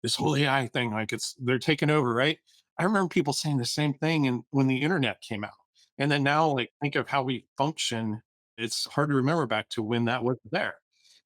this whole AI thing, like they're taking over, right? I remember people saying the same thing and when the internet came out. And then now, like, think of how we function. It's hard to remember back to when that was there.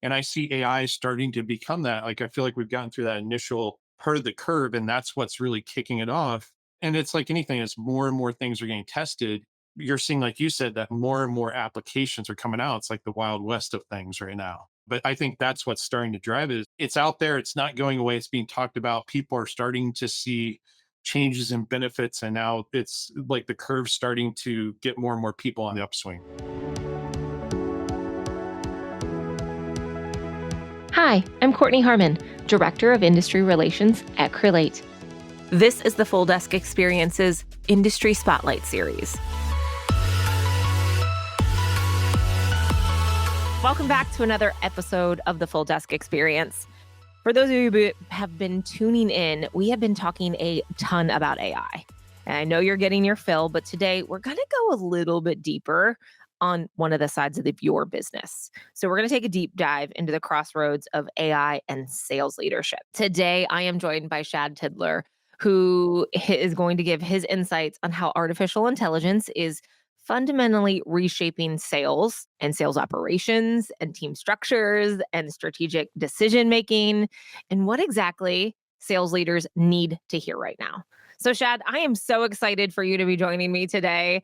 And I see AI starting to become that. Like, I feel like we've gotten through that initial part of the curve, and that's what's really kicking it off. And it's like anything, as more and more things are getting tested, you're seeing, like you said, that more and more applications are coming out. It's like the wild west of things right now. But I think that's what's starting to drive it. It's out there. It's not going away. It's being talked about. People are starting to see changes and benefits. And now it's like the curve starting to get more and more people on the upswing. Hi, I'm Kortney Harmon, Director of Industry Relations at Crelate. This is the Full Desk Experience's Industry Spotlight Series. Welcome back to another episode of the Full Desk Experience. For those of you who have been tuning in, we have been talking a ton about AI. And I know you're getting your fill, but today we're going to go a little bit deeper on one of the sides of your business. So we're going to take a deep dive into the crossroads of AI and sales leadership. Today, I am joined by Shad Tidler, who is going to give his insights on how artificial intelligence is fundamentally reshaping sales and sales operations and team structures and strategic decision making, and what exactly sales leaders need to hear right now. So, Shad, I am so excited for you to be joining me today.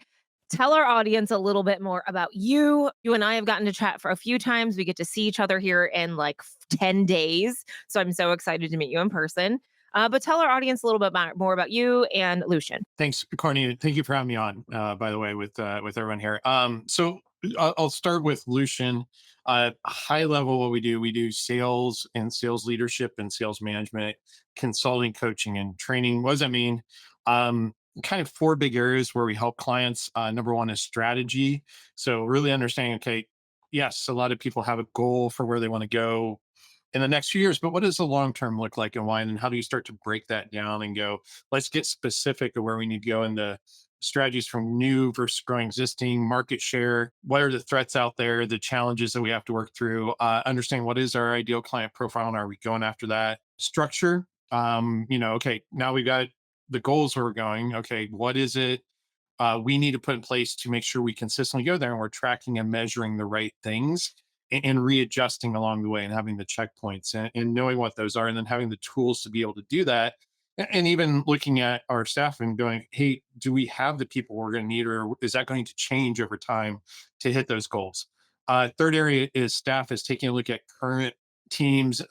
Tell our audience a little bit more about you. You and I have gotten to chat for a few times. We get to see each other here in like 10 days. So I'm so excited to meet you in person. But tell our audience a little bit more about you and Lucian. Thanks, Courtney. Thank you for having me on, by the way, with everyone here. So I'll start with Lucian. High level, what we do sales and sales leadership and sales management, consulting, coaching, and training. What does that mean? Kind of four big areas where we help clients. Number one is strategy. So really understanding, okay, yes, a lot of people have a goal for where they want to go in the next few years, but what does the long term look like and why? And how do you start to break that down and go, let's get specific of where we need to go in the strategies from new versus growing existing, market share, what are the threats out there, the challenges that we have to work through, understand what is our ideal client profile and are we going after that structure. Okay, now we've got the goals where we're going. Okay, what is it we need to put in place to make sure we consistently go there and we're tracking and measuring the right things and readjusting along the way and having the checkpoints and knowing what those are and then having the tools to be able to do that. And even looking at our staff and going, hey, do we have the people we're going to need or is that going to change over time to hit those goals? Third area is staff is taking a look at current teams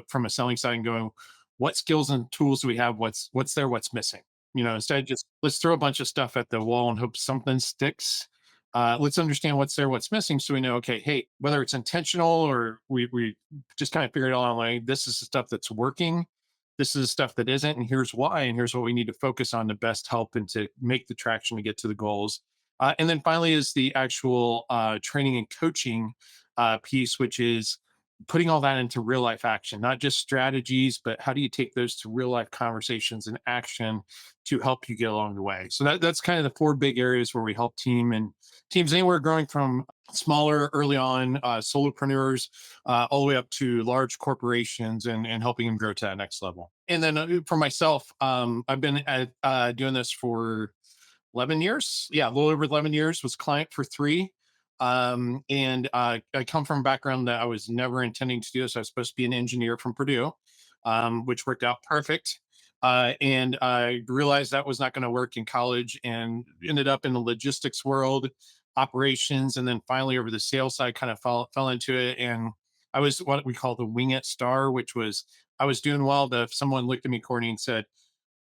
from a selling side and going, what skills and tools do we have? What's there? What's missing? Instead of just let's throw a bunch of stuff at the wall and hope something sticks. Let's understand what's there, what's missing, so we know. Okay, hey, whether it's intentional or we just kind of figure it out like this is the stuff that's working, this is the stuff that isn't, and here's why, and here's what we need to focus on to best help and to make the traction to get to the goals. And then finally is the actual training and coaching piece, which is putting all that into real life action, not just strategies, but how do you take those to real life conversations and action to help you get along the way. So that's kind of the four big areas where we help teams anywhere growing from smaller early on solopreneurs all the way up to large corporations and helping them grow to that next level. And then for myself, I've been doing this for 11 years. Yeah, a little over 11 years, was client for three. And I come from a background that I was never intending to do this. I was supposed to be an engineer from Purdue, which worked out perfect. And I realized that was not going to work in college and ended up in the logistics world, operations, and then finally over the sales side, kind of fell into it. And I was what we call the wing it star, which was I was doing well. If someone looked at me, Courtney, and said,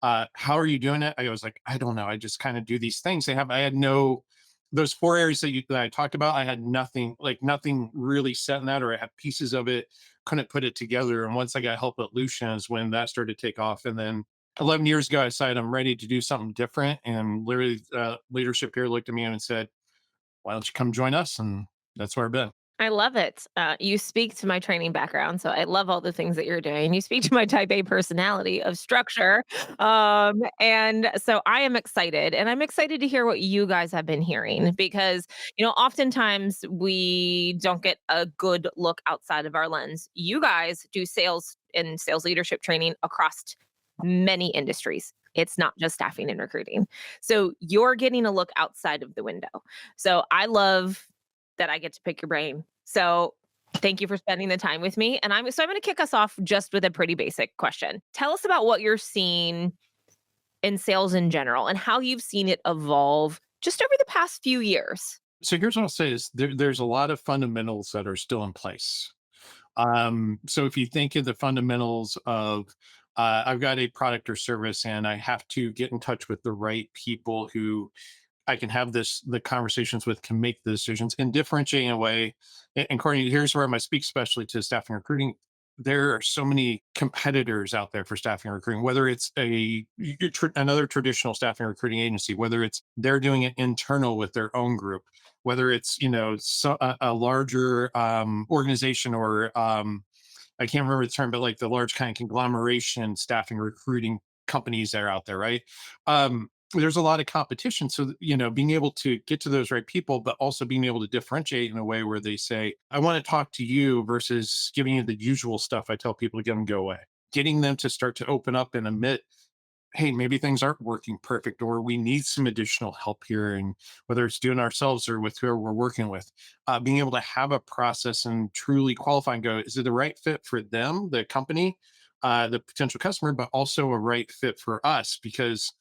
how are you doing it? I was like, I don't know. I just kind of do these things. I had no, those four areas that I talked about, I had nothing, like nothing really set in that, or I had pieces of it, couldn't put it together. And once I got help at Lucian is when that started to take off. And then 11 years ago, I decided I'm ready to do something different. And literally, leadership here looked at me and said, why don't you come join us? And that's where I've been. I love it. You speak to my training background, so I love all the things that you're doing. You speak to my type A personality of structure. And so I am excited, and I'm excited to hear what you guys have been hearing because, oftentimes we don't get a good look outside of our lens. You guys do sales and sales leadership training across many industries. It's not just staffing and recruiting. So you're getting a look outside of the window. So I love that I get to pick your brain. So thank you for spending the time with me. And I'm going to kick us off just with a pretty basic question. Tell us about what you're seeing in sales in general and how you've seen it evolve just over the past few years. So here's what I'll say is there's a lot of fundamentals that are still in place. So if you think of the fundamentals of I've got a product or service and I have to get in touch with the right people who I can have the conversations with, can make the decisions and differentiate in a way. And Courtney, here's where I speak especially to staffing and recruiting. There are so many competitors out there for staffing and recruiting, whether it's another traditional staffing and recruiting agency, whether it's they're doing it internal with their own group, whether it's a larger organization or I can't remember the term, but like the large kind of conglomeration staffing recruiting companies that are out there, right? There's a lot of competition. So, being able to get to those right people, but also being able to differentiate in a way where they say, I want to talk to you versus giving you the usual stuff I tell people to get them go away. Getting them to start to open up and admit, hey, maybe things aren't working perfect, or we need some additional help here. And whether it's doing ourselves or with whoever we're working with, being able to have a process and truly qualify and go, is it the right fit for them, the company, the potential customer, but also a right fit for us? Because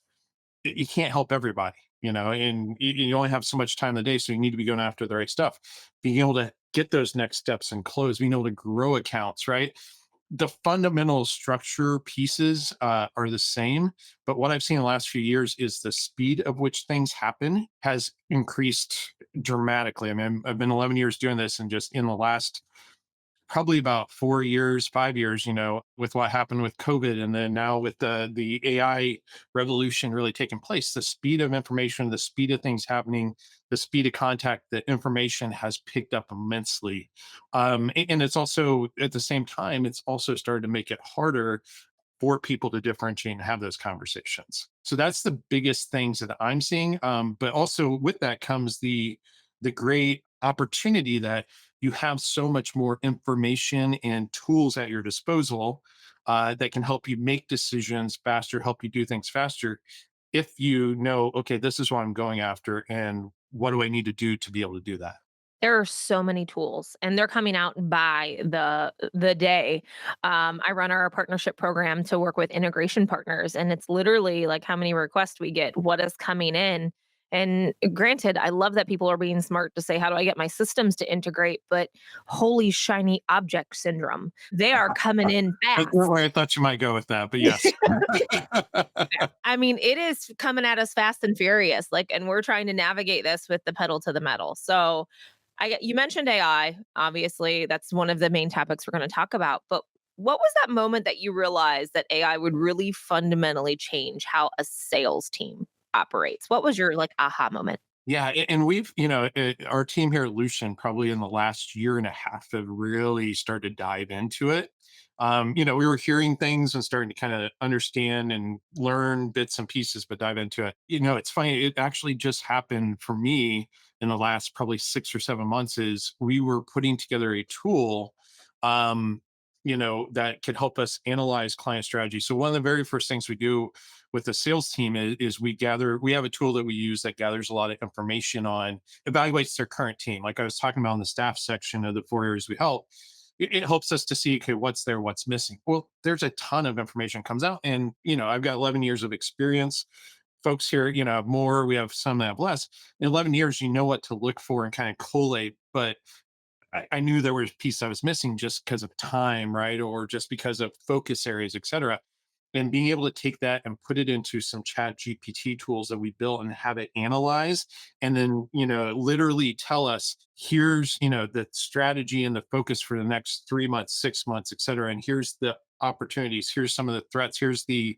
you can't help everybody, and you only have so much time in the day. So you need to be going after the right stuff, being able to get those next steps and close, being able to grow accounts, right? The fundamental structure pieces are the same, but what I've seen in the last few years is the speed of which things happen has increased dramatically. I mean, I've been 11 years doing this, and just in the last probably about 4 years, 5 years, with what happened with COVID, and then now with the AI revolution really taking place, the speed of information, the speed of things happening, the speed of contact, the information has picked up immensely. And it's also at the same time, it's also started to make it harder for people to differentiate and have those conversations. So that's the biggest things that I'm seeing. But also with that comes the great opportunity that you have so much more information and tools at your disposal that can help you make decisions faster, help you do things faster. If you know, okay, this is what I'm going after, and what do I need to do to be able to do that? There are so many tools, and they're coming out by the day. I run our partnership program to work with integration partners, and it's literally like how many requests we get, what is coming in. And granted, I love that people are being smart to say, how do I get my systems to integrate? But holy shiny object syndrome, they are coming in That's fast. where I thought you might go with that, but yes. I mean, it is coming at us fast and furious, like, and we're trying to navigate this with the pedal to the metal. So, you mentioned AI. Obviously, that's one of the main topics we're going to talk about. But what was that moment that you realized that AI would really fundamentally change how a sales team operates? What was your like aha moment? Yeah, and we've, our team here at Lucian, probably in the last year and a half, have really started to dive into it. We were hearing things and starting to kind of understand and learn bits and pieces, but dive into it. It's funny. It actually just happened for me in the last probably 6 or 7 months. Is we were putting together a tool, that could help us analyze client strategy. So one of the very first things we do with the sales team is we have a tool that we use that gathers a lot of information on, evaluates their current team. Like I was talking about in the staff section of the 4 areas we help, it helps us to see, okay, what's there, what's missing. Well, there's a ton of information comes out, and I've got 11 years of experience. Folks here, have more, we have some that have less. In 11 years, you know what to look for and kind of collate. But I knew there was a piece I was missing just because of time, right? Or just because of focus areas, et cetera. And being able to take that and put it into some chat GPT tools that we built and have it analyze, and then, literally tell us, here's, the strategy and the focus for the next 3 months, 6 months, et cetera. And here's the opportunities, here's some of the threats, here's the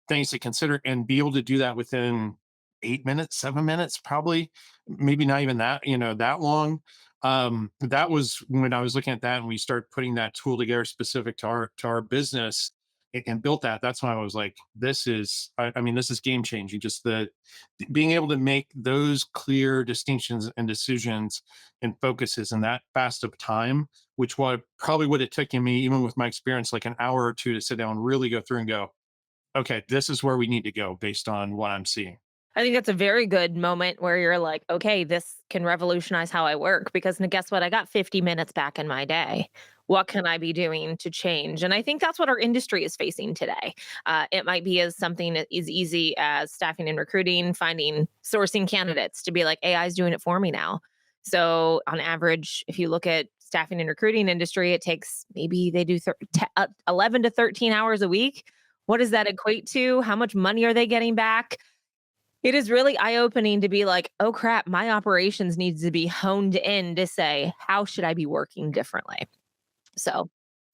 things to consider, and be able to do that within 8 minutes, 7 minutes, probably, maybe not even that, that long. That was when I was looking at that and we started putting that tool together specific to our business and built that. That's when I was like, I mean, this is game changing. Just the being able to make those clear distinctions and decisions and focuses in that fast of time, which what probably would have taken me, even with my experience, like an hour or two to sit down and really go through and go, okay, this is where we need to go based on what I'm seeing. I think that's a very good moment where you're like, okay, this can revolutionize how I work because guess what? I got 50 minutes back in my day. What can I be doing to change? And I think that's what our industry is facing today. It might be as something as easy as staffing and recruiting, finding, sourcing candidates to be like, AI is doing it for me now. So, on average, if you look at staffing and recruiting industry, it takes maybe they do 11 to 13 hours a week. What does that equate to? How much money are they getting back? It is really eye-opening to be like, "Oh crap, my operations needs to be honed in to say, how should I be working differently?" So,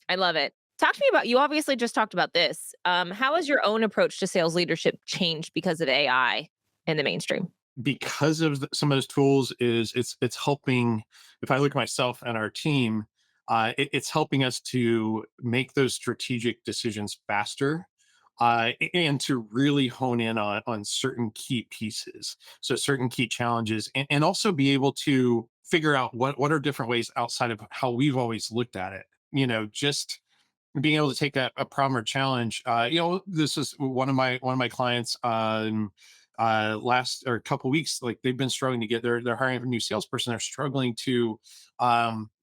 I love it. Talk to me about you obviously just talked about this. How has your own approach to sales leadership changed because of AI in the mainstream? Because of some of those tools, is it's helping. If I look at myself and our team, it's helping us to make those strategic decisions faster, and to really hone in on certain key pieces, so certain key challenges, and also be able to figure out what are different ways outside of how we've always looked at it. Just being able to take a problem or challenge. This is one of my clients, last or a couple weeks. Like, they've been struggling to get they're hiring a new salesperson. They're struggling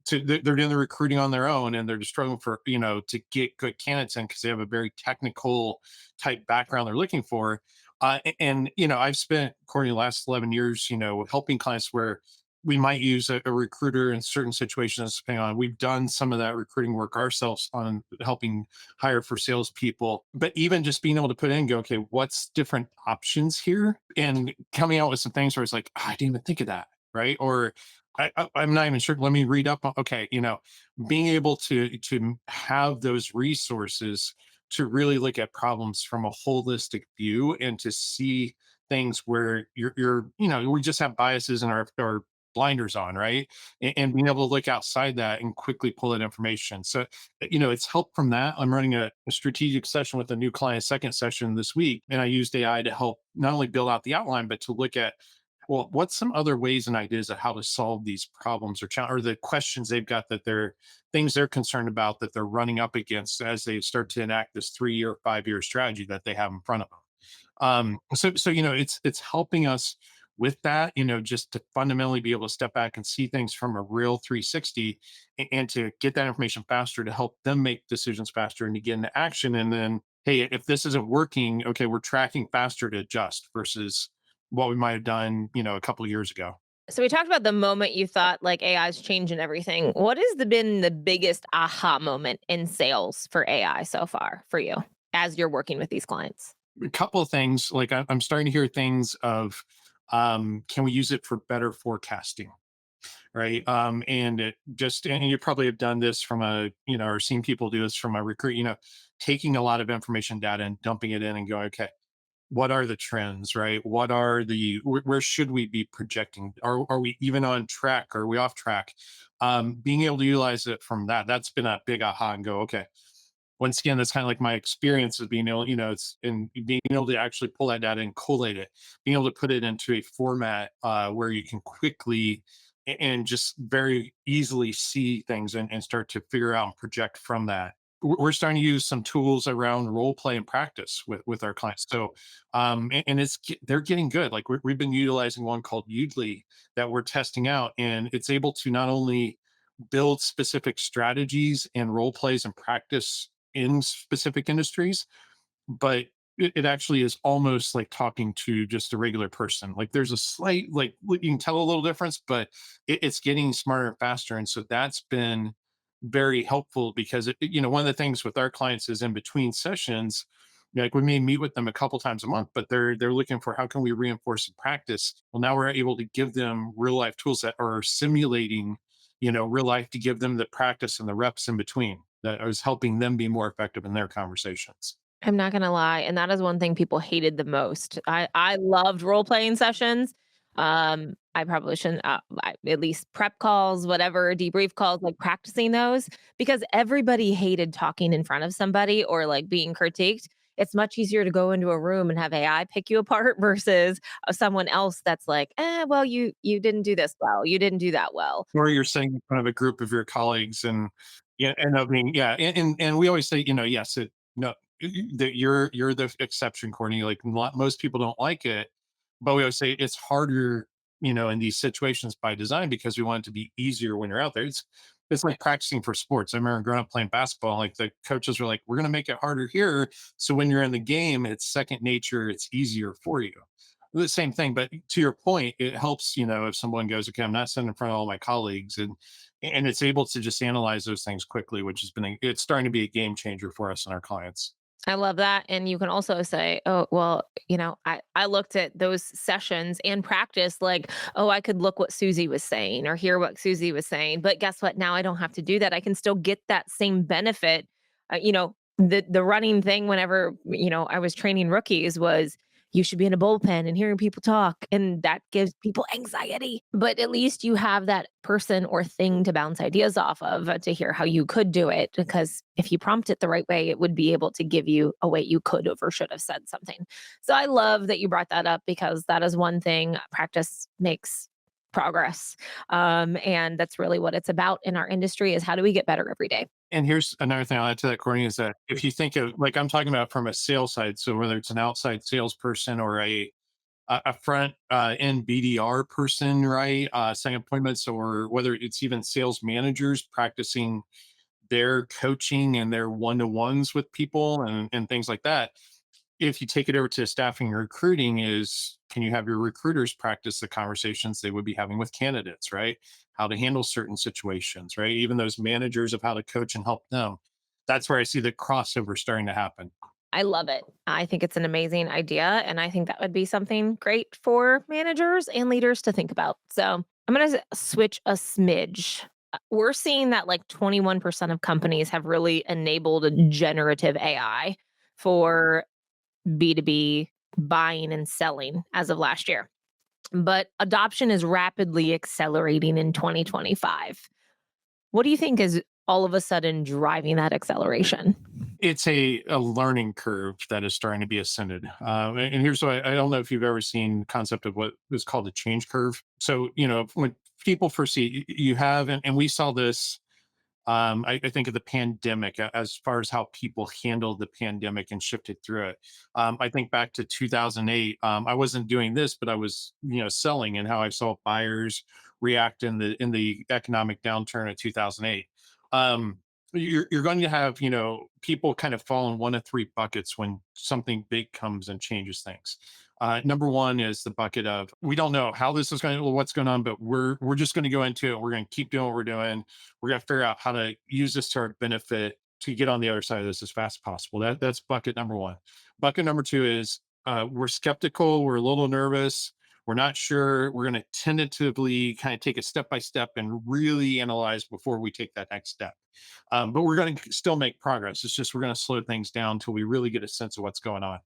they're doing the recruiting on their own, and they're just struggling for, to get good candidates in because they have a very technical type background they're looking for. And I've spent, Corey, the last 11 years, helping clients where we might use a recruiter in certain situations. Depending on, we've done some of that recruiting work ourselves on helping hire for salespeople. But even just being able to put in and go, okay, what's different options here, and coming out with some things where it's like, "Ah, I didn't even think of that," right? Or I'm not even sure. Let me read up. Okay, being able to have those resources to really look at problems from a holistic view and to see things where we just have biases in our blinders on, right? And being able to look outside that and quickly pull that information. So, it's help from that. I'm running a strategic session with a new client, second session this week, and I used AI to help not only build out the outline, but to look at, well, what's some other ways and ideas of how to solve these problems or the questions they've got, that they're things they're concerned about, that they're running up against as they start to enact this 3 year, 5 year strategy that they have in front of them. So it's helping us with that, just to fundamentally be able to step back and see things from a real 360, and to get that information faster to help them make decisions faster and to get into action. And then, hey, if this isn't working, okay, we're tracking faster to adjust versus what we might have done, a couple of years ago. So we talked about the moment you thought like AI is changing everything. What has been the biggest aha moment in sales for AI so far for you as you're working with these clients? A couple of things, like I'm starting to hear things of, can we use it for better forecasting? Right. And you probably have done this from or seen people do this from a recruit, taking a lot of information data and dumping it in and going, okay, what are the trends, right? Where should we be projecting? Are we even on track? Are we off track? Being able to utilize it from that's been a big aha, and go, okay, once again, that's kind of like my experience of being able, it's in being able to actually pull that data and collate it, being able to put it into a format, where you can quickly and just very easily see things, and start to figure out and project from that. We're starting to use some tools around role play and practice with our clients. So, and they're getting good. Like, we've been utilizing one called Udly that we're testing out, and it's able to not only build specific strategies and role plays and practice in specific industries, but it actually is almost like talking to just a regular person. Like, there's a slight, like, you can tell a little difference, but it's getting smarter and faster. And so that's been very helpful because one of the things with our clients is, in between sessions, like, we may meet with them a couple times a month, but they're looking for, how can we reinforce and practice? Well, now we're able to give them real life tools that are simulating, real life, to give them the practice and the reps in between that is helping them be more effective in their conversations. I'm not gonna lie, and that is one thing people hated the most. I loved role playing sessions. I probably shouldn't, at least prep calls, whatever, debrief calls, like practicing those, because everybody hated talking in front of somebody or like being critiqued. It's much easier to go into a room and have AI pick you apart versus someone else that's like, well, you didn't do this well, you didn't do that well. Or you're saying in front of a group of your colleagues and yeah, and I mean, yeah, and we always say, yes, no, that you're the exception, Courtney. Like most people don't like it, but we always say it's harder, in these situations by design because we want it to be easier when you're out there. It's like practicing for sports. I remember growing up playing basketball, like the coaches were like, we're gonna make it harder here. So when you're in the game, it's second nature, it's easier for you the same thing. But to your point, it helps, if someone goes, okay, I'm not sitting in front of all my colleagues and it's able to just analyze those things quickly, which it's starting to be a game changer for us and our clients. I love that. And you can also say, oh, well, I looked at those sessions and practice like, oh, I could look what Susie was saying or hear what Susie was saying. But guess what? Now I don't have to do that. I can still get that same benefit. The running thing whenever, I was training rookies was you should be in a bullpen and hearing people talk. And that gives people anxiety. But at least you have that person or thing to bounce ideas off of to hear how you could do it. Because if you prompt it the right way, it would be able to give you a way you could have or should have said something. So I love that you brought that up because that is one thing practice makes progress. And that's really what it's about in our industry is how do we get better every day? And here's another thing I'll add to that, Courtney, is that if you think of like I'm talking about from a sales side, so whether it's an outside salesperson or a front end BDR person, right? Setting appointments, or whether it's even sales managers practicing their coaching and their one-to-ones with people and things like that. If you take it over to staffing and recruiting, is can you have your recruiters practice the conversations they would be having with candidates, right? How to handle certain situations, right? Even those managers of how to coach and help them. That's where I see the crossover starting to happen. I love it. I think it's an amazing idea. And I think that would be something great for managers and leaders to think about. So I'm going to switch a smidge. We're seeing that like 21% of companies have really enabled generative AI for B2B buying and selling as of last year. But adoption is rapidly accelerating in 2025. What do you think is all of a sudden driving that acceleration? It's a learning curve that is starting to be ascended. And here's what I don't know if you've ever seen the concept of what is called a change curve. So, when people foresee you have, and we saw this, I think of the pandemic as far as how people handled the pandemic and shifted through it. I think back to 2008. I wasn't doing this, but I was, selling, and how I saw buyers react in the economic downturn of 2008. Um, you're going to have, people kind of fall in one of three buckets when something big comes and changes things. Number one is the bucket of we don't know how this is going to what's going on, but we're just going to go into it. We're going to keep doing what we're doing. We're going to figure out how to use this to our benefit to get on the other side of this as fast as possible. That's bucket number one. Bucket number two is we're skeptical. We're a little nervous. We're not sure. We're going to tentatively kind of take it step by step and really analyze before we take that next step. But we're going to still make progress. It's just we're going to slow things down until we really get a sense of what's going on.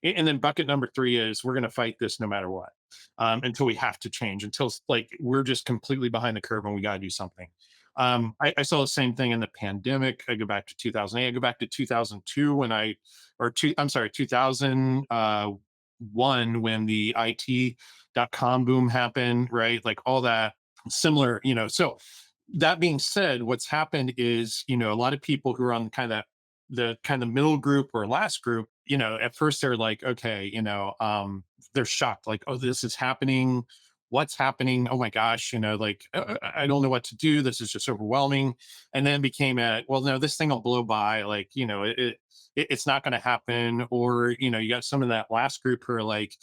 And then bucket number three is we're going to fight this no matter what, until we have to change, until like we're just completely behind the curve and we got to do something. I saw the same thing in the pandemic. I go back to 2008. I go back to 2002 I'm sorry, 2001 when the IT.com boom happened, right? Like all that similar, So that being said, what's happened is, a lot of people who are on the kind of middle group or last group, at first they're like, okay, they're shocked, like, oh, this is happening. What's happening? Oh my gosh, like I don't know what to do. This is just overwhelming. And then it became well, no, this thing will blow by. Like, it's not going to happen. Or, you got some of that last group who are like,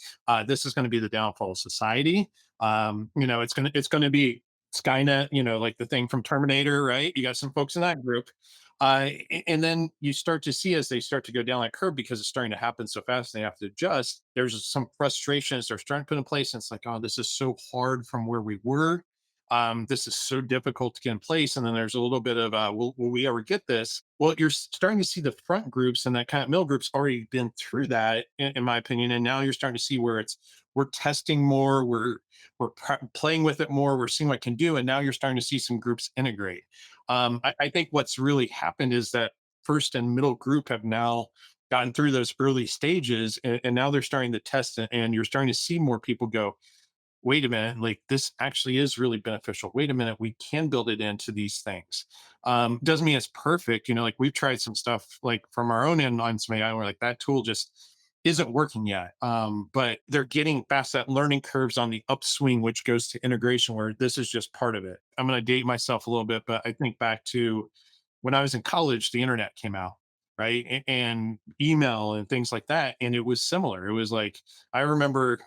this is going to be the downfall of society. It's going to be Skynet, like the thing from Terminator, right? You got some folks in that group. And then you start to see as they start to go down that curve because it's starting to happen so fast and they have to adjust. There's some frustrations they're starting to put in place. And it's like, oh, this is so hard from where we were. This is so difficult to get in place. And then there's a little bit of, will we ever get this? Well, you're starting to see the front groups and that kind of middle groups already been through that, in my opinion. And now you're starting to see where we're testing more, we're playing with it more, we're seeing what it can do. And now you're starting to see some groups integrate. I think what's really happened is that first and middle group have now gotten through those early stages, and now they're starting to test it, and you're starting to see more people go, wait a minute, like this actually is really beneficial. Wait a minute, we can build it into these things. Doesn't mean it's perfect. Like we've tried some stuff like from our own end on some AI, where like that tool just isn't working yet. But they're getting past that learning curves on the upswing, which goes to integration, where this is just part of it. I'm going to date myself a little bit, but I think back to when I was in college, the internet came out, right? And email and things like that. And it was similar. It was like, I remember,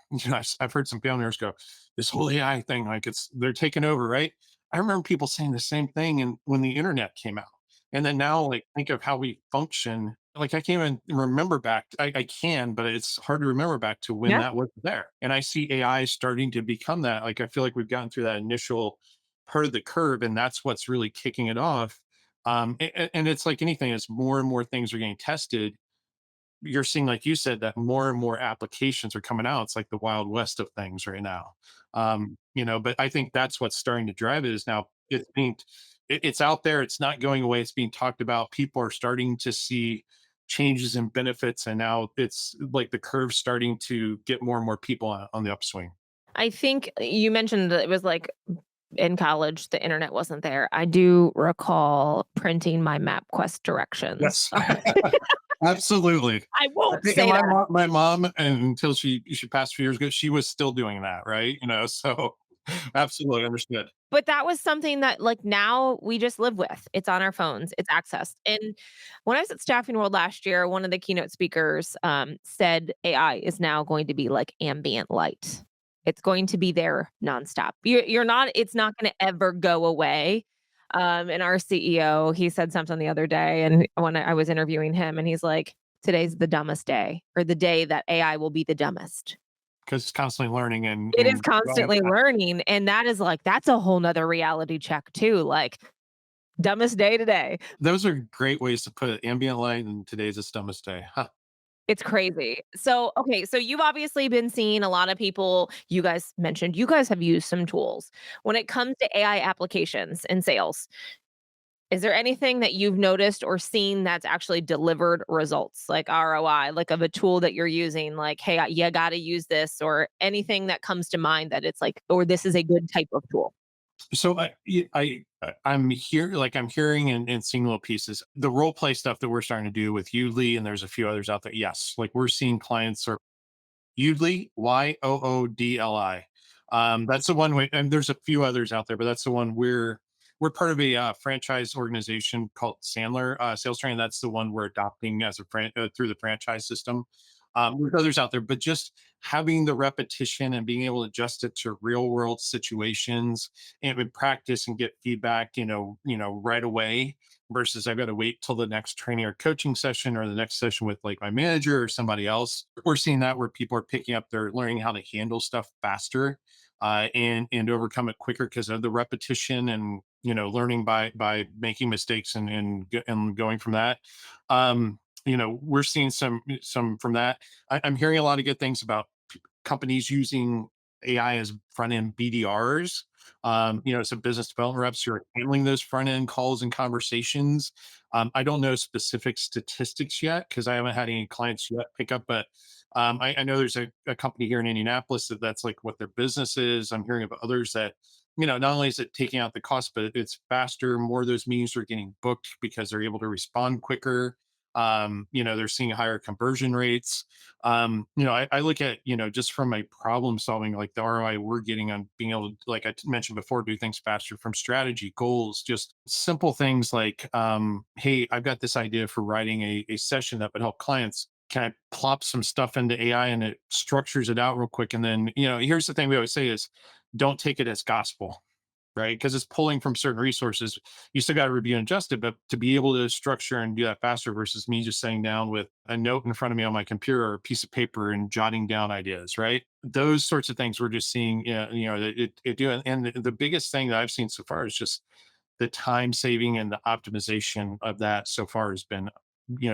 I've heard some family members go, this whole AI thing, like they're taking over, right? I remember people saying the same thing and when the internet came out. And then now, like, think of how we function. Like, I can't even remember back. I can, but it's hard to remember back to when Yeah. that was there. And I see AI starting to become that. Like, I feel like we've gotten through that initial part of the curve, and that's what's really kicking it off. And it's like anything, as more and more things are getting tested, you're seeing, like you said, that more and more applications are coming out. It's like the wild west of things right now. But I think that's what's starting to drive it is now it's out there. It's not going away. It's being talked about. People are starting to see changes and benefits. And now it's like the curve starting to get more and more people on the upswing. I think you mentioned that it was like in college, the internet wasn't there. I do recall printing my MapQuest directions. Yes. Absolutely. I won't And say my that. mom, and until she passed a few years ago, she was still doing that, right? So absolutely understood. But that was something that, like, now we just live with. It's on our phones, it's accessed. And when I was at Staffing World last year, one of the keynote speakers said AI is now going to be like ambient light. It's going to be there nonstop. You're not. It's not going to ever go away. And our CEO, he said something the other day, and when I was interviewing him, and he's like, "Today's the dumbest day, or the day that AI will be the dumbest." Because it's constantly learning and It is growing constantly fast. learning, and that is like that's a whole nother reality check too, like, dumbest day today. Those are great ways to put it. Ambient light and today's the dumbest day. Huh. It's crazy. So, okay, so you've obviously been seeing a lot of people you guys mentioned you guys have used some tools. When it comes to AI applications and sales, is there anything that you've noticed or seen that's actually delivered results, like ROI, like of a tool that you're using, like, "Hey, you gotta use this," or anything that comes to mind that it's like, or this is a good type of tool? So I'm here, like I'm hearing and seeing little pieces. The role play stuff that we're starting to do with Udly, and there's a few others out there. Yes, like we're seeing clients are Udly, Yoodli. That's the one, and there's a few others out there, but that's the one we're part of a franchise organization called Sandler Sales Training. That's the one we're adopting as through the franchise system. There's others out there, but just having the repetition and being able to adjust it to real world situations and with practice and get feedback, right away versus I've got to wait till the next training or coaching session or the next session with like my manager or somebody else. We're seeing that where people are picking up, they're learning how to handle stuff faster and overcome it quicker because of the repetition and learning by making mistakes and going from that. We're seeing some from that. I'm hearing a lot of good things about companies using AI as front end BDRs. Some business development reps who are handling those front end calls and conversations. I don't know specific statistics yet because I haven't had any clients yet pick up, but I know there's a company here in Indianapolis that's like what their business is. I'm hearing of others that, not only is it taking out the cost, but it's faster. More of those meetings are getting booked because they're able to respond quicker. They're seeing higher conversion rates. I look at, just from my problem solving, like the ROI we're getting on being able to, like mentioned before, do things faster from strategy, goals, just simple things like, hey, I've got this idea for writing a session that would help clients. Can I plop some stuff into AI and it structures it out real quick? And then, here's the thing we always say is don't take it as gospel. right? Because it's pulling from certain resources. You still got to review and adjust it, but to be able to structure and do that faster versus me just sitting down with a note in front of me on my computer or a piece of paper and jotting down ideas, right? Those sorts of things we're just seeing, that it do. And the biggest thing that I've seen so far is just the time saving and the optimization of that so far has been,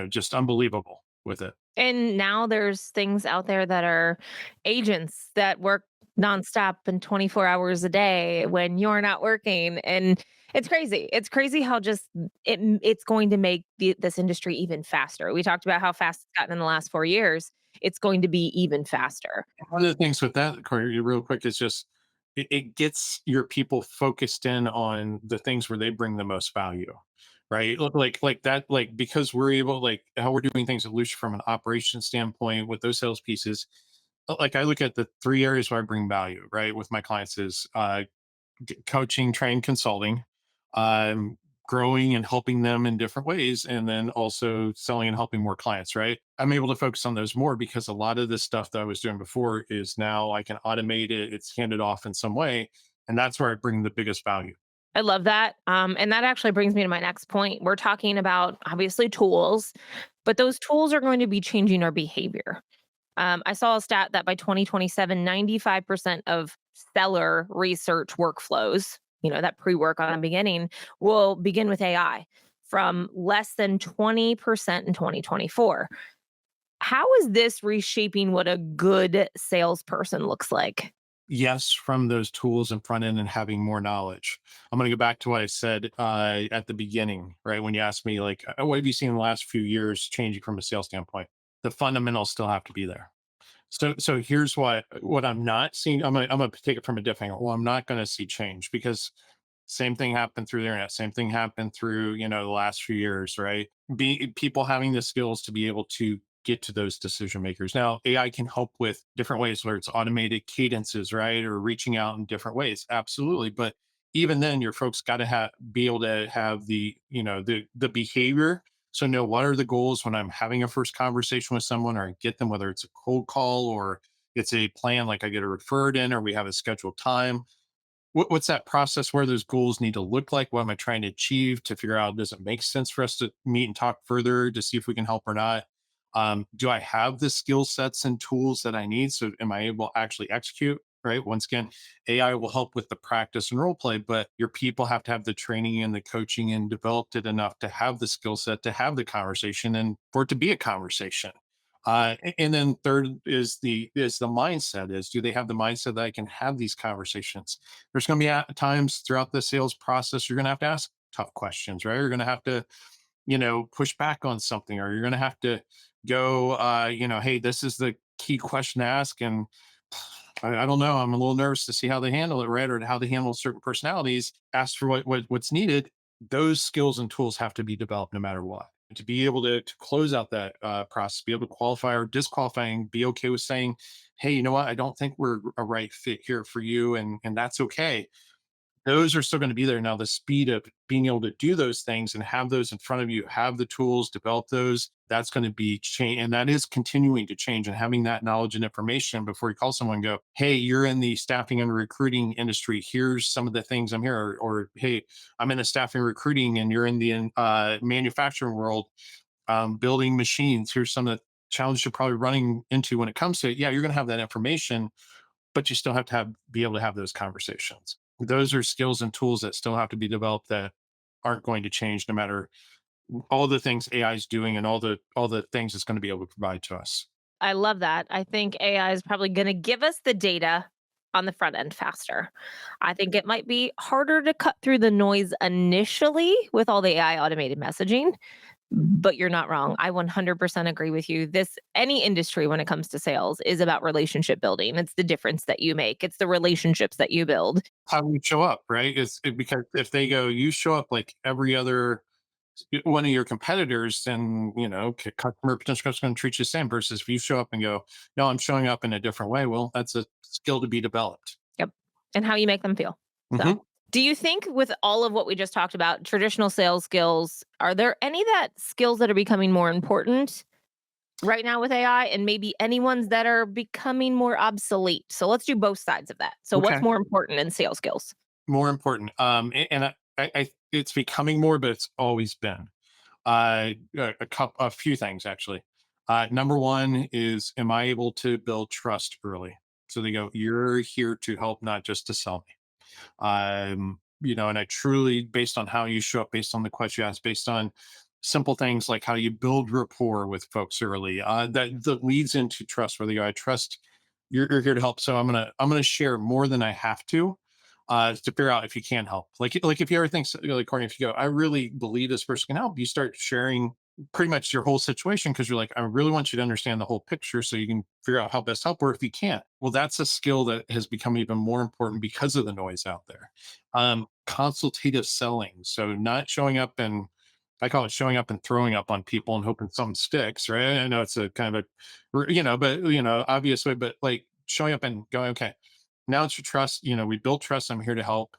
just unbelievable with it. And now there's things out there that are agents that work nonstop and 24 hours a day when you're not working. And it's crazy. It's crazy how just it's going to make this industry even faster. We talked about how fast it's gotten in the last 4 years. It's going to be even faster. One of the things with that, Corey, real quick, is just it gets your people focused in on the things where they bring the most value, right? Like that, like because we're able, like how we're doing things at Lucia from an operation standpoint with those sales pieces. Like I look at the three areas where I bring value, right, with my clients is coaching, training, consulting, um, growing and helping them in different ways, and then also selling and helping more clients. Right, I'm able to focus on those more because a lot of the stuff that I was doing before is now I can automate it. It's handed off in some way, and that's where I bring the biggest value. I love that. And that actually brings me to my next point. We're talking about obviously tools, but those tools are going to be changing our behavior. I saw a stat that by 2027, 95% of seller research workflows, that pre work on the beginning, will begin with AI from less than 20% in 2024. How is this reshaping what a good salesperson looks like? Yes, from those tools in front end and having more knowledge. I'm going to go back to what I said at the beginning, right? When you asked me, like, what have you seen in the last few years changing from a sales standpoint? The fundamentals still have to be there. So here's what I'm not seeing. I'm gonna take it from a different angle. Well, I'm not gonna see change because same thing happened through the internet. Same thing happened through, the last few years, right? Be people having the skills to be able to get to those decision makers. Now, AI can help with different ways, where it's automated cadences, right? Or reaching out in different ways. Absolutely. But even then, your folks got to be able to have the behavior. So know what are the goals when I'm having a first conversation with someone, or I get them, whether it's a cold call or it's a plan, like I get a referred in, or we have a scheduled time. What's that process where those goals need to look like? What am I trying to achieve to figure out, does it make sense for us to meet and talk further to see if we can help or not? Do I have the skill sets and tools that I need? So am I able to actually execute? Right. Once again, AI will help with the practice and role play, but your people have to have the training and the coaching and developed it enough to have the skill set to have the conversation and for it to be a conversation. And then third is the mindset, is do they have the mindset that I can have these conversations? There's going to be times throughout the sales process you're going to have to ask tough questions, right? You're going to have to, push back on something, or you're going to have to go, hey, this is the key question to ask, and I don't know, I'm a little nervous to see how they handle it, right? Or how they handle certain personalities. Ask for what's needed. Those skills and tools have to be developed no matter what. To be able to close out that process, be able to qualify or disqualifying, be okay with saying, hey, you know what, I don't think we're a right fit here for you, and that's okay. Those are still going to be there. Now, the speed of being able to do those things and have those in front of you, have the tools, develop those, that's going to be change. And that is continuing to change, and having that knowledge and information before you call someone and go, hey, you're in the staffing and recruiting industry. Here's some of the things I'm here. Or hey, I'm in the staffing recruiting and you're in the manufacturing world, building machines. Here's some of the challenges you're probably running into when it comes to it. Yeah, you're going to have that information, but you still have to be able to have those conversations. Those are skills and tools that still have to be developed, that aren't going to change no matter all the things AI is doing and all the things it's going to be able to provide to us. I love that. I think AI is probably going to give us the data on the front end faster. I think it might be harder to cut through the noise initially with all the AI automated messaging, but you're not wrong. I 100% agree with you. Any industry when it comes to sales is about relationship building. It's the difference that you make. It's the relationships that you build. How we show up, right? Because if they go, you show up like every other one of your competitors, then customer potential customer going to treat you the same. Versus if you show up and go, no, I'm showing up in a different way. Well, that's a skill to be developed. Yep. And how you make them feel. So, Mhm. do you think with all of what we just talked about, traditional sales skills, are there any skills that are becoming more important right now with AI, and maybe any ones that are becoming more obsolete? So let's do both sides of that. So what's Okay. more important in sales skills? more important. And it's becoming more, but it's always been. A few things actually. Number one is, am I able to build trust early? So they go, you're here to help, not just to sell me. And I truly, based on how you show up, based on the question you ask, based on simple things like how you build rapport with folks early, that leads into trust. Whether you go, I trust you're here to help, so I'm gonna share more than I have to figure out if you can help. Like if you ever think, like Courtney, if you go, I really believe this person can help, you start sharing pretty much your whole situation because you're like, I really want you to understand the whole picture so you can figure out how best to help. Or if you can't, well, that's a skill that has become even more important because of the noise out there. Consultative selling. So not showing up and I call it showing up and throwing up on people and hoping something sticks, right? I know it's a kind of but obvious way, but like showing up and going, okay, now it's your trust. We built trust. I'm here to help.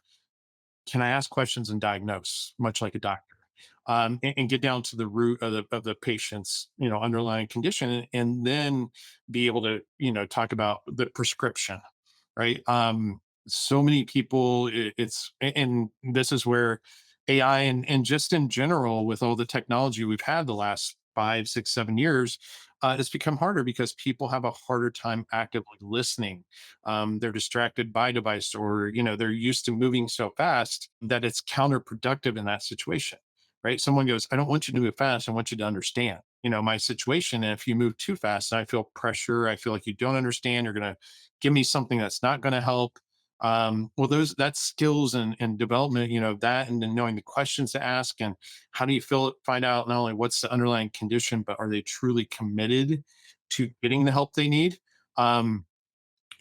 Can I ask questions and diagnose, much like a doctor, and get down to the root of the patient's underlying condition, and then be able to talk about the prescription, right? So many people, and this is where AI and just in general with all the technology we've had the last 5, 6, 7 years, it's become harder because people have a harder time actively listening. They're distracted by device, or they're used to moving so fast that it's counterproductive in that situation, right? Someone goes, I don't want you to move fast, I want you to understand my situation. And if you move too fast, I feel pressure, I feel like you don't understand, you're going to give me something that's not going to help. Well, that's skills and development, that, and then knowing the questions to ask, and how do you find out not only what's the underlying condition, but are they truly committed to getting the help they need? um,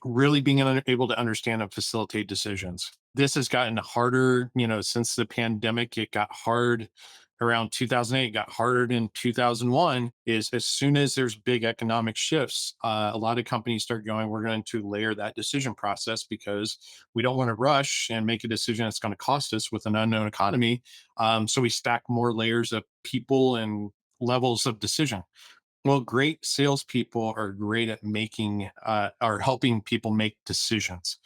Really being able to understand and facilitate decisions. This has gotten harder, since the pandemic. It got hard around 2008, it got harder in 2001. Is as soon as there's big economic shifts, a lot of companies start going, we're going to layer that decision process because we don't want to rush and make a decision that's going to cost us with an unknown economy. So we stack more layers of people and levels of decision. Well, great salespeople are great at making or helping people make decisions.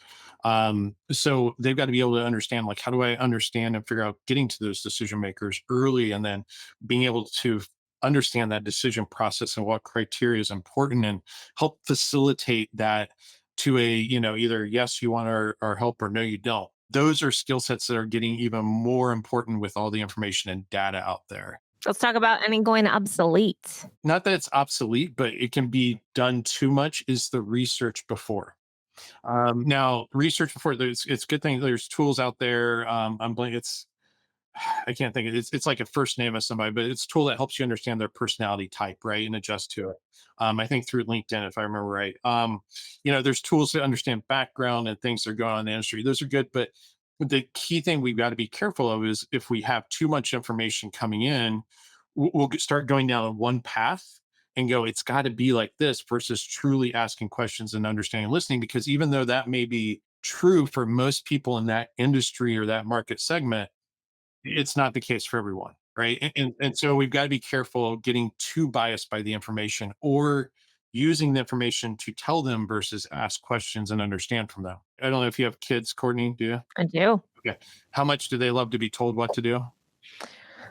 So they've got to be able to understand, like, how do I understand and figure out getting to those decision makers early, and then being able to understand that decision process and what criteria is important, and help facilitate that to a, either yes, you want our help, or no, you don't. Those are skill sets that are getting even more important with all the information and data out there. Let's talk about any going obsolete. Not that it's obsolete, but it can be done too much, is the research before. Now, research before, it's a good thing there's tools out there. It's I can't think of it. It's like a first name of somebody, but it's a tool that helps you understand their personality type, right? And adjust to it. I think through LinkedIn, if I remember right. There's tools to understand background and things that are going on in the industry. Those are good, but the key thing we've got to be careful of is if we have too much information coming in, we'll start going down one path and go, it's got to be like this, versus truly asking questions and understanding, and listening. Because even though that may be true for most people in that industry or that market segment, it's not the case for everyone, right? And so we've got to be careful getting too biased by the information, or using the information to tell them versus ask questions and understand from them. I don't know if you have kids, Courtney, do you? I do. Okay. How much do they love to be told what to do?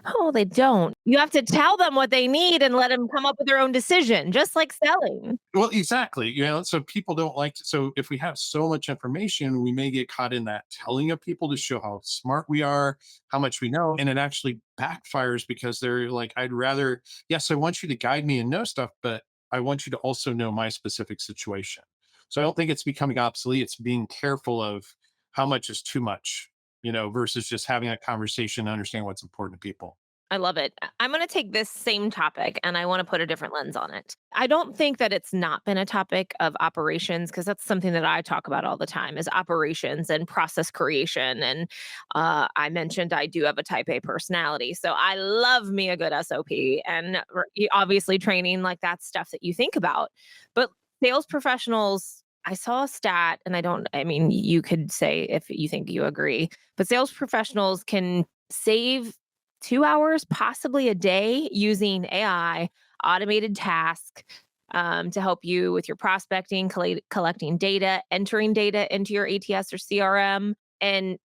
Oh, they don't. You have to tell them what they need and let them come up with their own decision, just like selling. Well, exactly. So people don't like so if we have so much information, we may get caught in that telling of people to show how smart we are, how much we know, and it actually backfires because they're like, I'd rather, yes, I want you to guide me and know stuff, but I want you to also know my specific situation. So I don't think it's becoming obsolete. It's being careful of how much is too much, versus just having a conversation and understand what's important to people. I love it. I'm going to take this same topic and I want to put a different lens on it. I don't think that it's not been a topic of operations, because that's something that I talk about all the time is operations and process creation. And I mentioned I do have a type A personality. So I love me a good SOP, and obviously training, like that's stuff that you think about. But sales professionals, I saw a stat, and I mean, you could say if you think you agree, but sales professionals can save 2 hours, possibly a day, using AI, automated task, to help you with your prospecting, collecting data, entering data into your ATS or CRM. And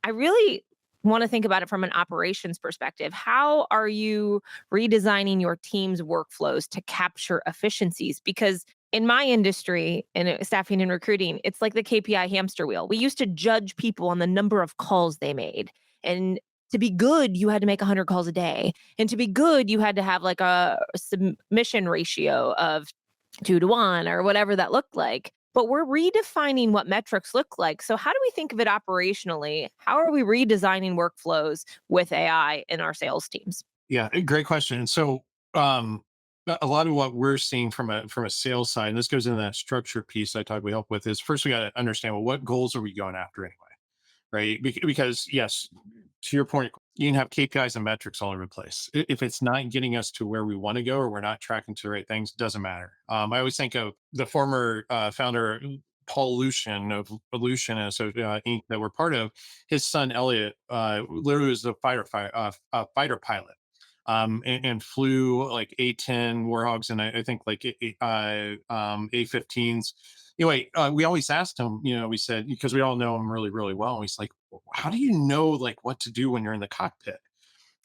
I really want to think about it from an operations perspective. How are you redesigning your team's workflows to capture efficiencies? Because in my industry, in staffing and recruiting, it's like the KPI hamster wheel. We used to judge people on the number of calls they made. And to be good, you had to make 100 calls a day. And to be good, you had to have like a submission ratio of 2 to 1 or whatever that looked like. But we're redefining what metrics look like. So, how do we think of it operationally? How are we redesigning workflows with AI in our sales teams? Yeah, great question. So, um, a lot of what we're seeing from a sales side, and this goes into that structure piece I talked we help with, is first we got to understand, well, what goals are we going after anyway, right? Because yes, to your point, you can have KPIs and metrics all over the place. If it's not getting us to where we want to go, or we're not tracking to the right things, doesn't matter. I always think of the former founder Paul Lucian of Lucian and so Inc. that we're part of. His son Elliot literally was a fighter pilot, and flew like A-10 Warhogs and I think like A-15s. Anyway, we always asked him, we said, because we all know him really, really well. And he's like, how do you know like what to do when you're in the cockpit?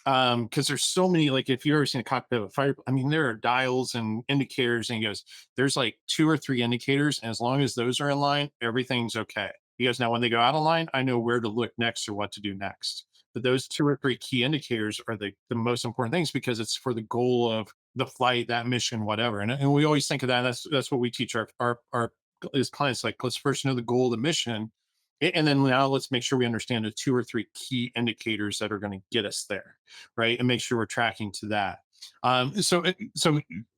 Because there's so many, like if you've ever seen a cockpit of a fire, I mean, there are dials and indicators, and he goes, there's like two or three indicators, and as long as those are in line, everything's okay. He goes, now when they go out of line, I know where to look next or what to do next. But those two or three key indicators are the most important things because it's for the goal of the flight, that mission, whatever. And we always think of that. That's what we teach our as clients. Like, let's first know the goal of the mission, and then now let's make sure we understand the two or three key indicators that are going to get us there, right? And make sure we're tracking to that.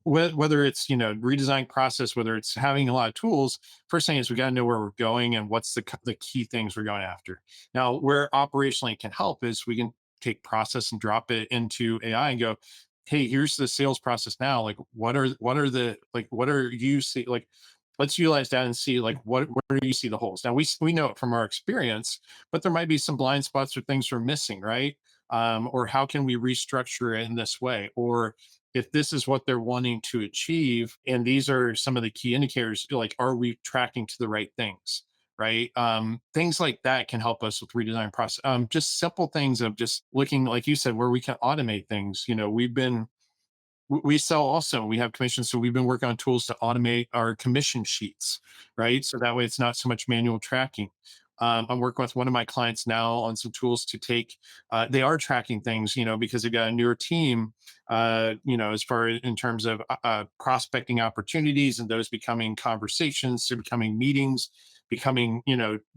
Whether it's redesign process, whether it's having a lot of tools, first thing is we got to know where we're going and what's the key things we're going after. Now, where operationally it can help is we can take process and drop it into AI and go, hey, here's the sales process now. Like, what are you see like? Let's utilize that and see like where do you see the holes. Now we know it from our experience, but there might be some blind spots or things we're missing, right? Or how can we restructure it in this way? Or if this is what they're wanting to achieve, and these are some of the key indicators, like are we tracking to the right things? Right. Things like that can help us with redesign process. Just simple things of just looking, like you said, where we can automate things. We sell also, we have commissions, so we've been working on tools to automate our commission sheets, right? So that way it's not so much manual tracking. I'm working with one of my clients now on some tools to take, they are tracking things, because they've got a newer team, as far as in terms of prospecting opportunities and those becoming conversations to becoming meetings, becoming,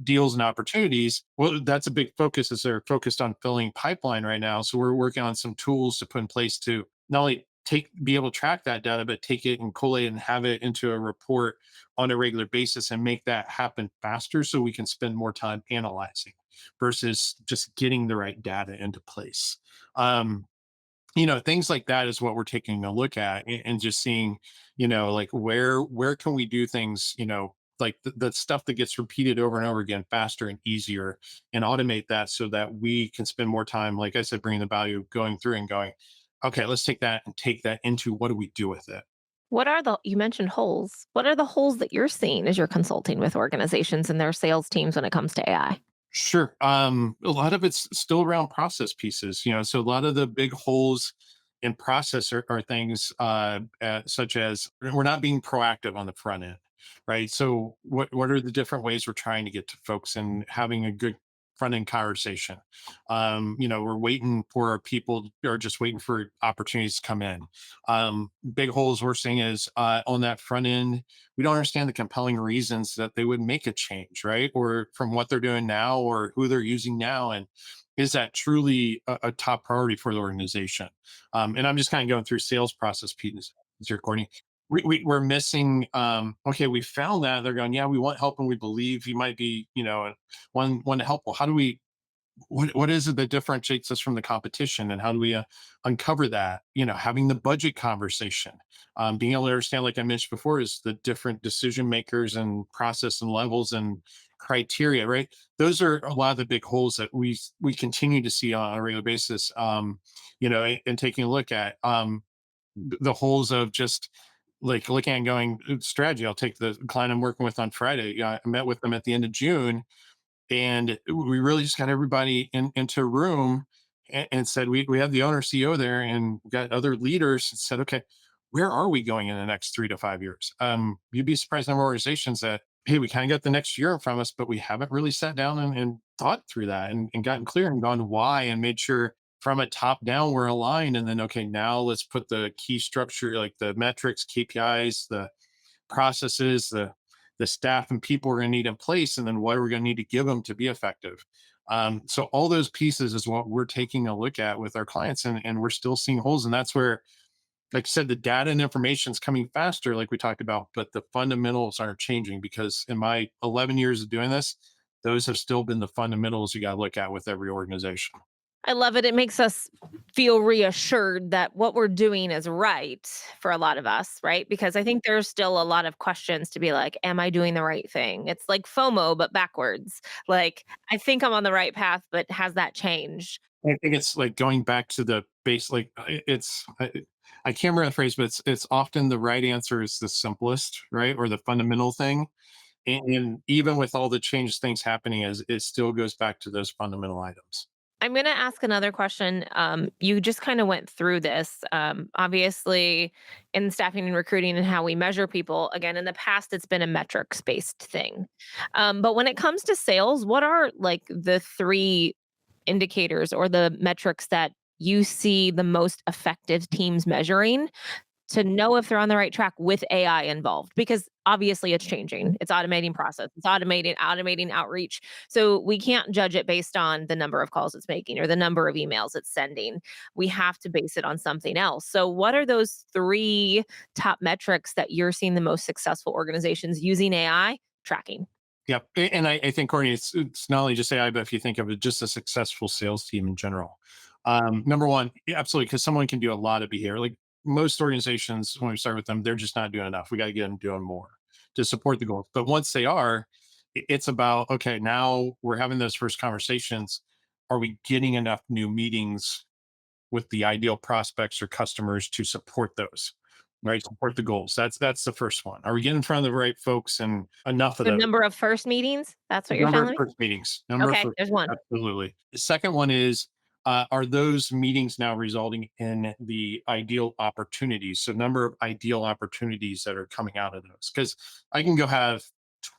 deals and opportunities. Well, that's a big focus as they're focused on filling pipeline right now. So we're working on some tools to put in place to not only be able to track that data, but take it and collate and have it into a report on a regular basis and make that happen faster so we can spend more time analyzing versus just getting the right data into place. Um, Things like that is what we're taking a look at and just seeing, like where can we do things, like the stuff that gets repeated over and over again faster and easier and automate that so that we can spend more time, like I said, bringing the value, going through and going, okay, let's take that and take that into what do we do with it? What are you mentioned holes? What are the holes that you're seeing as you're consulting with organizations and their sales teams when it comes to AI? Sure. A lot of it's still around process pieces, so a lot of the big holes in process are things such as we're not being proactive on the front end, right? So what are the different ways we're trying to get to folks and having a good front end conversation? We're waiting for our people or just waiting for opportunities to come in. Big holes we're seeing is on that front end, we don't understand the compelling reasons that they would make a change, right? Or from what they're doing now or who they're using now. And is that truly a top priority for the organization? And I'm just kind of going through sales process pieces here, Courtney. We're missing, okay, we found that they're going, yeah, we want help and we believe you might be, one to help. Well, how do we what is it that differentiates us from the competition and how do we uncover that, having the budget conversation, being able to understand, like I mentioned before, is the different decision makers and process and levels and criteria, right? Those are a lot of the big holes that we continue to see on a regular basis, and taking a look at the holes of just like looking and going strategy. I'll take the client I'm working with on Friday. I met with them at the end of June, And we really just got everybody into a room and said, we have the owner CEO there and got other leaders and said, okay, where are we going in the next 3 to 5 years? You'd be surprised number of organizations that, hey, we kind of got the next year in front of us, but we haven't really sat down and thought through that and gotten clear and gone why and made sure from a top down we're aligned. And then, okay, now let's put the key structure, like the metrics, KPIs, the processes, the staff and people we're going to need in place, and then what we're going to need to give them to be effective. So all those pieces is what we're taking a look at with our clients, and we're still seeing holes. And that's where, like I said, the data and information is coming faster, like we talked about, but the fundamentals aren't changing because in my 11 years of doing this, those have still been the fundamentals you got to look at with every organization. I love it. It makes us feel reassured that what we're doing is right for a lot of us, right? Because I think there's still a lot of questions to be like, am I doing the right thing? It's like FOMO, but backwards. Like, I think I'm on the right path, but has that changed? I think it's like going back to the base, like I can't remember the phrase, but it's often the right answer is the simplest, right? Or the fundamental thing. And even with all the change things happening, as it still goes back to those fundamental items. I'm going to ask another question. You just kind of went through this. Obviously, in staffing and recruiting and how we measure people, again, in the past, it's been a metrics based thing. But when it comes to sales, what are like the three indicators or the metrics that you see the most effective teams measuring to know if they're on the right track with AI involved? Because obviously it's changing. It's automating process. It's automating outreach. So we can't judge it based on the number of calls it's making or the number of emails it's sending. We have to base it on something else. So what are those three top metrics that you're seeing the most successful organizations using AI tracking? Yep. And I think, Courtney, it's not only just AI, but if you think of it, just a successful sales team in general. Number one, yeah, absolutely, because someone can do a lot of behavior. Like most organizations, when we start with them, they're just not doing enough. We got to get them doing more to support the goals. But once they are, it's about, okay, now we're having those first conversations. Are we getting enough new meetings with the ideal prospects or customers to support those, right? Support the goals. That's the first one. Are we getting in front of the right folks and enough of The those? number of first meetings? That's what you're Number of telling me? first meetings. Number of Okay, first, there's one. absolutely. The second one is, are those meetings now resulting in the ideal opportunities? So number of ideal opportunities that are coming out of those. Because I can go have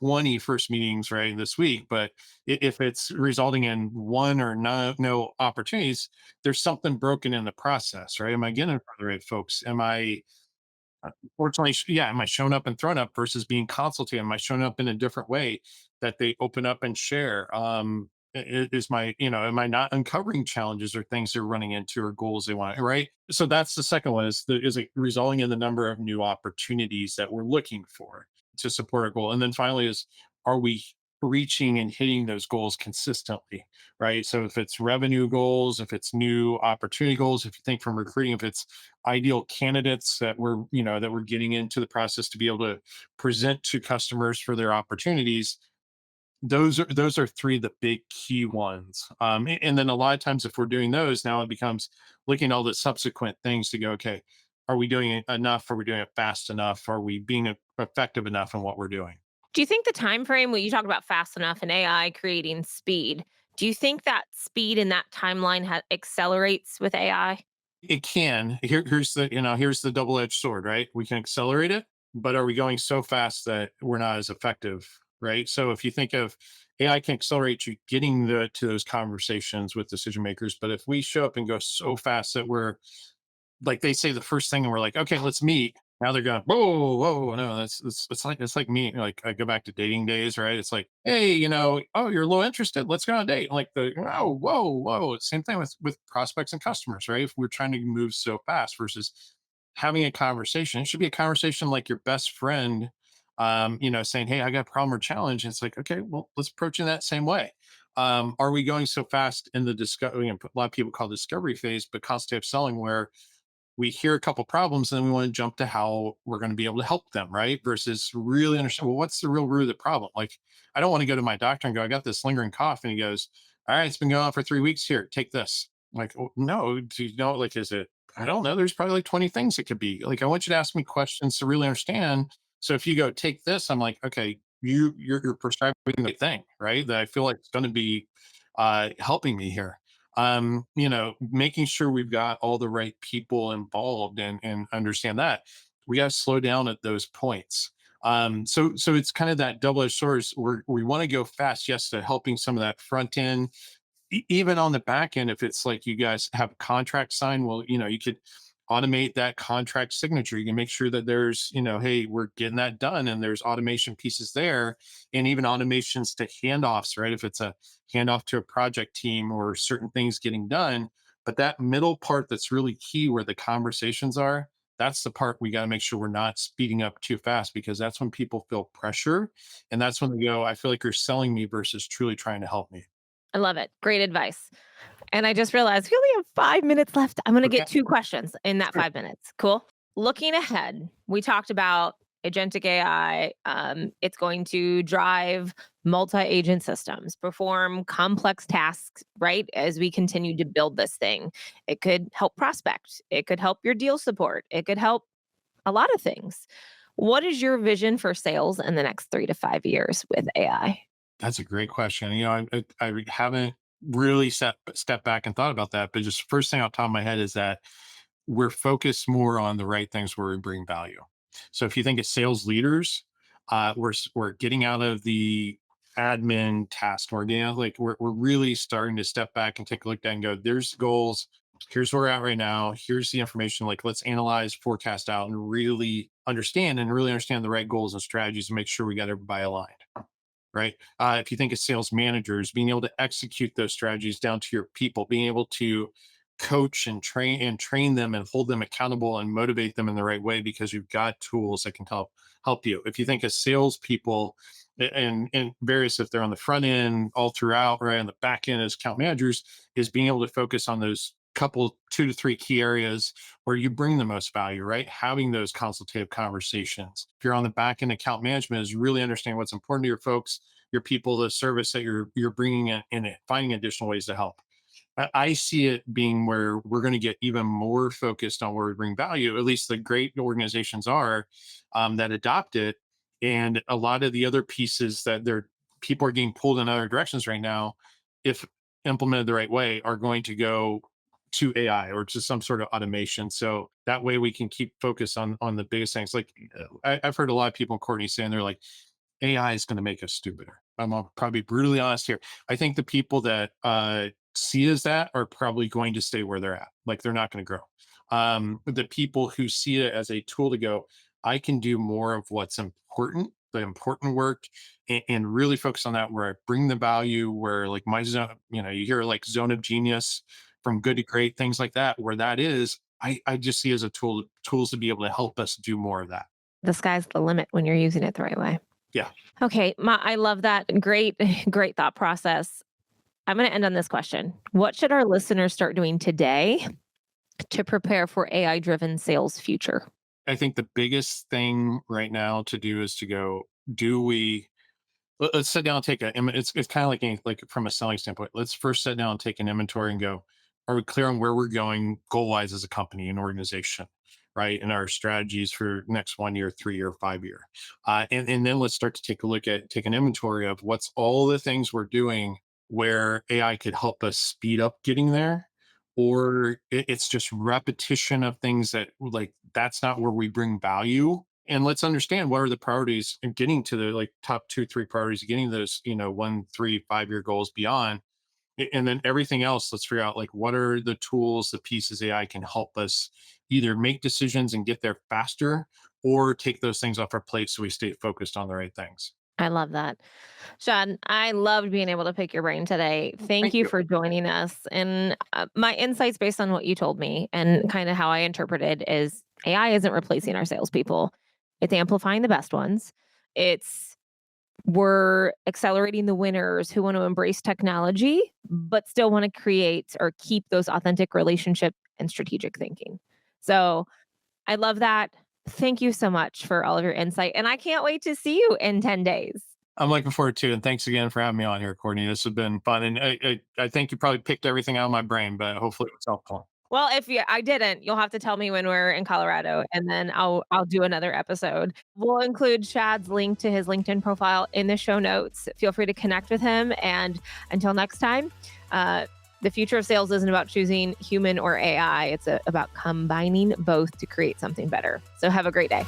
20 first meetings right this week, but if it's resulting in one or no opportunities, there's something broken in the process, right? Am I getting in front of the right folks? Am I Fortunately, yeah, am I showing up and thrown up versus being consultative? Am I showing up in a different way that they open up and share? Is my, am I not uncovering challenges or things they're running into or goals they want, right? So that's the second one is it resulting in the number of new opportunities that we're looking for to support our goal? And then finally is, are we reaching and hitting those goals consistently, right? So if it's revenue goals, if it's new opportunity goals, if you think from recruiting, if it's ideal candidates that we're getting into the process to be able to present to customers for their opportunities, those are three of the big key ones. And then a lot of times if we're doing those, now it becomes looking at all the subsequent things to go, okay, are we doing it enough? Are we doing it fast enough? Are we being effective enough in what we're doing? Do you think the time frame when you talk about fast enough and AI creating speed, do you think that speed in that timeline accelerates with AI? It can. Here's the double-edged sword, right? We can accelerate it, but are we going so fast that we're not as effective, right? So if you think of AI can accelerate you getting to those conversations with decision makers, but if we show up and go so fast that we're like they say the first thing and we're like, okay, let's meet. Now they're going, whoa, whoa, no, it's like me. Like I go back to dating days, right? It's like, hey, oh, you're a little interested. Let's go on a date. Like whoa, whoa, whoa. Same thing with prospects and customers, right? If we're trying to move so fast versus having a conversation, it should be a conversation like your best friend, saying, hey, I got a problem or challenge. And it's like, okay, well, let's approach it that same way. Are we going so fast in the discovery? A lot of people call it discovery phase, but consultative selling where we hear a couple problems and then we want to jump to how we're going to be able to help them, right? Versus really understand, well, what's the real root of the problem? Like, I don't want to go to my doctor and go, I got this lingering cough. And he goes, all right, it's been going on for 3 weeks here. Take this. I'm like, oh, no, do you know, like, is it, I don't know. There's probably like 20 things it could be. Like, I want you to ask me questions to really understand. So if you go take this, I'm like, okay, you're prescribing the right thing, right? That I feel like it's going to be helping me here. Making sure we've got all the right people involved and understand that we got to slow down at those points. So it's kind of that double-edged sword. We want to go fast, yes, to helping some of that front end, even on the back end. If it's like you guys have a contract signed, well, you could automate that contract signature. You can make sure that there's, hey, we're getting that done, and there's automation pieces there, and even automations to handoffs, right? If it's a handoff to a project team or certain things getting done. But that middle part that's really key where the conversations are, that's the part we got to make sure we're not speeding up too fast, because that's when people feel pressure. And that's when they go, I feel like you're selling me versus truly trying to help me. I love it. Great advice. And I just realized we only have 5 minutes left. I'm going to Okay. get two questions in that Sure. 5 minutes. Cool. Looking ahead, we talked about agentic AI. It's going to drive multi agent systems, perform complex tasks, right? As we continue to build this thing, it could help prospect, it could help your deal support, it could help a lot of things. What is your vision for sales in the next 3 to 5 years with AI? That's a great question. I haven't really stepped back and thought about that, but just first thing off the top of my head is that we're focused more on the right things where we bring value. So if you think of sales leaders, we're getting out of the admin task. We're really starting to step back and take a look at and go, there's goals. Here's where we're at right now. Here's the information. Like, let's analyze, forecast out, and really understand the right goals and strategies and make sure we got everybody aligned, right? If you think of sales managers, being able to execute those strategies down to your people, being able to coach and train them and hold them accountable and motivate them in the right way, because you've got tools that can help you. If you think of salespeople and various, if they're on the front end all throughout, right, on the back end as account managers, is being able to focus on those couple 2 to 3 key areas where you bring the most value, right? Having those consultative conversations. If you're on the back end, account management is really understanding what's important to your folks, your people, the service that you're bringing in it, finding additional ways to help. I see it being where we're going to get even more focused on where we bring value. At least the great organizations are, that adopt it, and a lot of the other pieces that they're people are getting pulled in other directions right now, if implemented the right way, are going to go to AI or to some sort of automation. So that way we can keep focus on the biggest things. Like, I've heard a lot of people in Courtney saying they're like, AI is going to make us stupider. I'm probably brutally honest here. I think the people that see as that are probably going to stay where they're at. Like, they're not going to grow. The people who see it as a tool to go, I can do more of what's important, the important work, and really focus on that where I bring the value, where like my zone, you hear like zone of genius, from good to great, things like that, where that is, I just see as a tools to be able to help us do more of that. The sky's the limit when you're using it the right way. Yeah. Okay, I love that. Great, great thought process. I'm going to end on this question. What should our listeners start doing today to prepare for AI driven sales future? I think the biggest thing right now to do is to go, do we let's sit down and take it's kind of like like from a selling standpoint. Let's first sit down and take an inventory and go, are we clear on where we're going goal wise as a company and organization, right? And our strategies for next 1 year, 3 year, 5 year. And then let's start to take an inventory of what's all the things we're doing where AI could help us speed up getting there, or it's just repetition of things that, like, that's not where we bring value. And let's understand what are the priorities and getting to the like top 2 3 priorities, getting those 1 3 5 year goals beyond. And then everything else, let's figure out like what are the tools, the pieces AI can help us either make decisions and get there faster, or take those things off our plate so we stay focused on the right things. I love that. Sean, I loved being able to pick your brain today. Thank Thank you you. for joining us. And my insights based on what you told me and kind of how I interpreted is AI isn't replacing our salespeople. It's amplifying the best ones. It's we're accelerating the winners who want to embrace technology, but still want to create or keep those authentic relationship and strategic thinking. So I love that. Thank you so much for all of your insight. And I can't wait to see you in 10 days. I'm looking forward to it. And thanks again for having me on here, Courtney. This has been fun. And I think you probably picked everything out of my brain, but hopefully it was helpful. Well, if I didn't, you'll have to tell me when we're in Colorado, and then I'll do another episode. We'll include Shad's link to his LinkedIn profile in the show notes. Feel free to connect with him. And until next time, the future of sales isn't about choosing human or AI. It's about combining both to create something better. So have a great day.